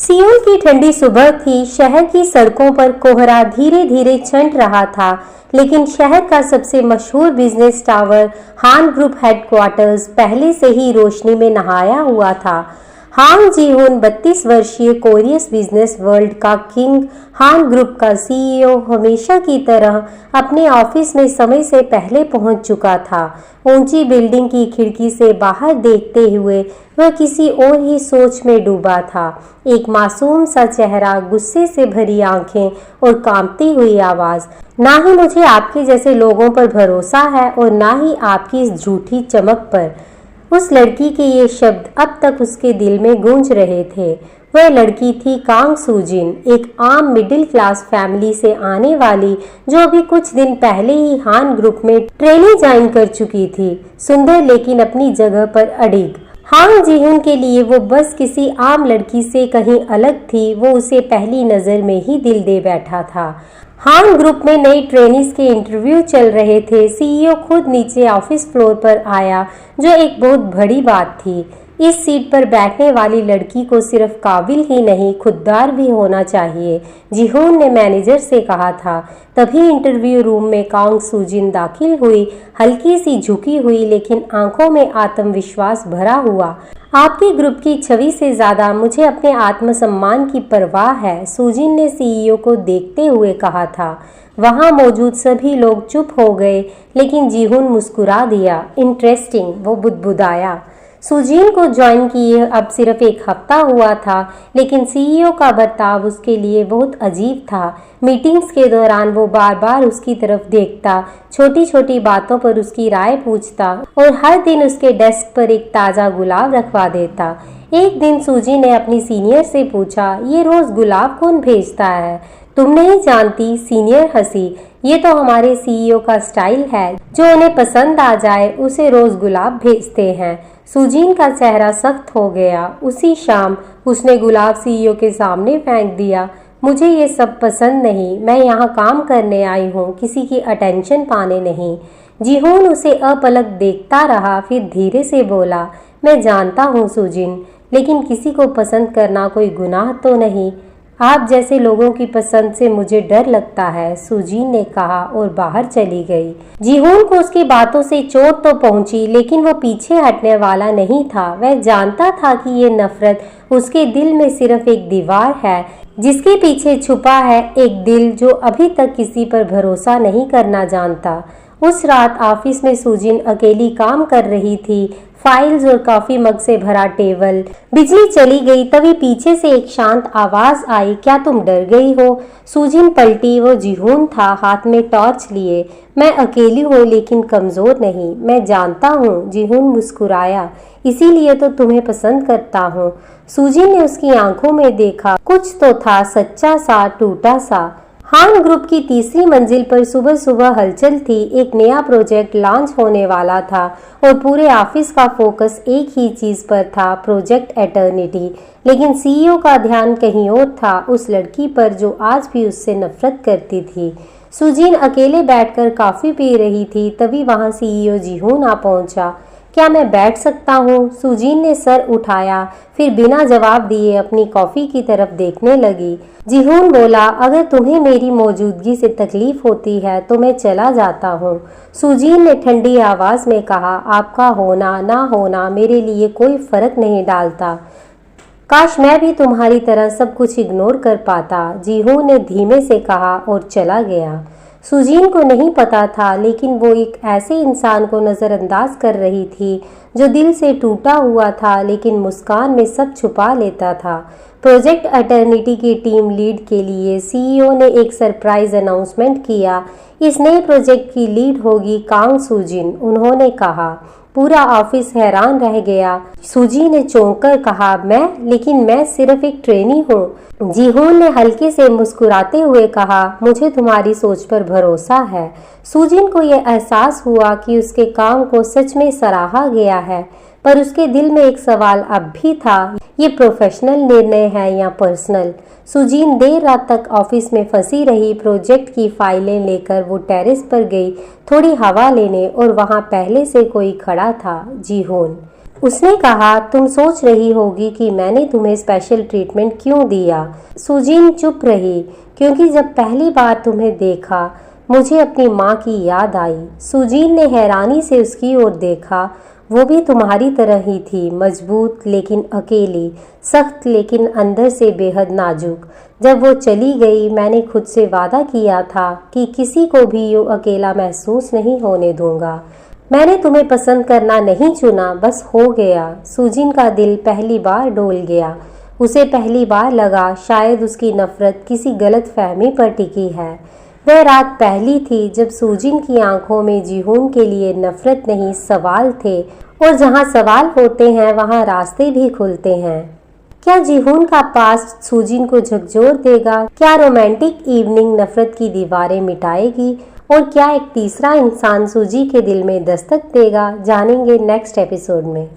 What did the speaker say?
Seoul की ठंडी सुबह थी। शहर की सड़कों पर कोहरा धीरे धीरे छंट रहा था, लेकिन शहर का सबसे मशहूर बिजनेस टावर हान ग्रुप हेडक्वार्टर्स पहले से ही रोशनी में नहाया हुआ था। हांग जी-हुन 32 वर्षीय कोरियस बिजनेस वर्ल्ड का किंग, हान ग्रुप का सीईओ हमेशा की तरह अपने ऑफिस में समय से पहले पहुंच चुका था। ऊंची बिल्डिंग की खिड़की से बाहर देखते हुए वह किसी और ही सोच में डूबा था। एक मासूम सा चेहरा, गुस्से से भरी आंखें और कांपती हुई आवाज। ना ही मुझे आपके जैसे लोगों पर भरोसा है और ना ही आपकी इस झूठी चमक पर। उस लड़की के ये शब्द अब तक उसके दिल में गूंज रहे थे। वह लड़की थी कांग सूजिन, एक आम मिडिल क्लास फैमिली से आने वाली, जो अभी कुछ दिन पहले ही हान ग्रुप में ट्रेनिंग ज्वाइन कर चुकी थी। सुंदर लेकिन अपनी जगह पर अड़िग। हांग जी-हुन के लिए वो बस किसी आम लड़की से कहीं अलग थी। वो उसे पहली नजर में ही दिल दे बैठा था। हान ग्रुप में नई ट्रेनीज के इंटरव्यू चल रहे थे। सीईओ खुद नीचे ऑफिस फ्लोर पर आया, जो एक बहुत बड़ी बात थी। इस सीट पर बैठने वाली लड़की को सिर्फ काबिल ही नहीं, खुददार भी होना चाहिए, जी-हुन ने मैनेजर से कहा था। तभी इंटरव्यू रूम में कांग सूजिन दाखिल हुई, हल्की सी झुकी हुई, लेकिन आंखों में आत्मविश्वास भरा हुआ। आपके ग्रुप की छवि से ज्यादा मुझे अपने आत्मसम्मान की परवाह है, सूजिन ने सीईओ को देखते हुए कहा था। वहां मौजूद सभी लोग चुप हो गए, लेकिन जी-हुन मुस्कुरा दिया। इंटरेस्टिंग, वो बुदबुदाया। सूजिन को ज्वाइन किए अब सिर्फ एक हफ्ता हुआ था, लेकिन सीईओ का बर्ताव उसके लिए बहुत अजीब था। मीटिंग्स के दौरान वो बार बार उसकी तरफ देखता, छोटी छोटी बातों पर उसकी राय पूछता और हर दिन उसके डेस्क पर एक ताज़ा गुलाब रखवा देता। एक दिन सूजी ने अपनी सीनियर से पूछा, ये रोज गुलाब कौन भेजता है? तुम नहीं जानती, सीनियर हंसी। ये तो हमारे सीईओ का स्टाइल है, जो उन्हें पसंद आ जाए उसे रोज गुलाब भेजते हैं। सुजीन का चेहरा सख्त हो गया। उसी शाम उसने गुलाब सीईओ के सामने फेंक दिया। मुझे ये सब पसंद नहीं, मैं यहाँ काम करने आई हूँ, किसी की अटेंशन पाने नहीं। जी-हुन उसे अपलक देखता रहा, फिर धीरे से बोला, मैं जानता हूँ सुजिन, लेकिन किसी को पसंद करना कोई गुनाह तो नहीं। आप जैसे लोगों की पसंद से मुझे डर लगता है, सुजीन ने कहा और बाहर चली गई। जी-हुन को उसकी बातों से चोट तो पहुंची, लेकिन वो पीछे हटने वाला नहीं था। वह जानता था कि ये नफरत उसके दिल में सिर्फ एक दीवार है, जिसके पीछे छुपा है एक दिल जो अभी तक किसी पर भरोसा नहीं करना जानता। उस रात ऑफिस में सुजिन अकेली काम कर रही थी। फाइल्स और कॉफी मग से भरा टेबल। बिजली चली गई, तभी पीछे से एक शांत आवाज आई, क्या तुम डर गई हो? सुजिन पलटी। वो जी-हुन था, हाथ में टॉर्च लिए। मैं अकेली हूँ लेकिन कमजोर नहीं, मैं जानता हूँ। जी-हुन मुस्कुराया, इसीलिए तो तुम्हें पसंद करता हूँ। सुजिन ने उसकी आंखों में देखा, कुछ तो था सच्चा सा, टूटा सा। हान ग्रुप की तीसरी मंजिल पर सुबह सुबह हलचल थी। एक नया प्रोजेक्ट लॉन्च होने वाला था और पूरे ऑफिस का फोकस एक ही चीज पर था, प्रोजेक्ट एटर्निटी। लेकिन सीईओ का ध्यान कहीं और था, उस लड़की पर जो आज भी उससे नफरत करती थी। सुजीन अकेले बैठकर कॉफी पी रही थी, तभी वहां सीईओ जी-हुन आ पहुंचा। क्या मैं बैठ सकता हूँ? सुजीन ने सर उठाया, फिर बिना जवाब दिए अपनी कॉफी की तरफ देखने लगी। जी-हुन बोला, अगर तुम्हें मेरी मौजूदगी से तकलीफ होती है तो मैं चला जाता हूँ। सुजीन ने ठंडी आवाज में कहा, आपका होना ना होना मेरे लिए कोई फर्क नहीं डालता। काश मैं भी तुम्हारी तरह सब कुछ इग्नोर कर पाता, जी-हुन ने धीमे से कहा और चला गया। सुजीन को नहीं पता था, लेकिन वो एक ऐसे इंसान को नज़रअंदाज कर रही थी जो दिल से टूटा हुआ था, लेकिन मुस्कान में सब छुपा लेता था। प्रोजेक्ट एटर्निटी की टीम लीड के लिए सीईओ ने एक सरप्राइज अनाउंसमेंट किया। इस नए प्रोजेक्ट की लीड होगी कांग सूजिन, उन्होंने कहा। पूरा ऑफिस हैरान रह गया। सूजी ने चौंक कर कहा, लेकिन मैं सिर्फ एक ट्रेनी हूँ। जी-हुन ने हल्के से मुस्कुराते हुए कहा, मुझे तुम्हारी सोच पर भरोसा है। सूजिन को यह एहसास हुआ कि उसके काम को सच में सराहा गया है, पर उसके दिल में एक सवाल अब भी था, ये प्रोफेशनल निर्णय है या पर्सनल? सुजीन देर रात तक ऑफिस में फंसी रही। प्रोजेक्ट की फाइलें लेकर वो टेरेस पर गई थोड़ी हवा लेने, और वहां पहले से कोई खड़ा था, जी-हुन। उसने कहा, तुम सोच रही होगी कि मैंने तुम्हें स्पेशल ट्रीटमेंट क्यों दिया। सुजीन चुप रही, क्योंकि जब पहली बार तुम्हें देखा मुझे अपनी माँ की याद आई। सुजीन ने हैरानी से उसकी ओर देखा। वो भी तुम्हारी तरह ही थी, मजबूत लेकिन अकेली, सख्त लेकिन अंदर से बेहद नाजुक। जब वो चली गई मैंने खुद से वादा किया था कि किसी को भी यूँ अकेला महसूस नहीं होने दूंगा। मैंने तुम्हें पसंद करना नहीं चुना, बस हो गया। सुजीन का दिल पहली बार डोल गया। उसे पहली बार लगा शायद उसकी नफरत किसी गलत फहमी पर टिकी है। वह रात पहली थी जब सुजीन की आंखों में जीहून के लिए नफरत नहीं सवाल थे, और जहां सवाल होते हैं वहां रास्ते भी खुलते हैं। क्या जीहून का पास्ट सुजीन को झकझोर देगा? क्या रोमांटिक इवनिंग नफरत की दीवारें मिटाएगी? और क्या एक तीसरा इंसान सुजी के दिल में दस्तक देगा? जानेंगे नेक्स्ट एपिसोड में।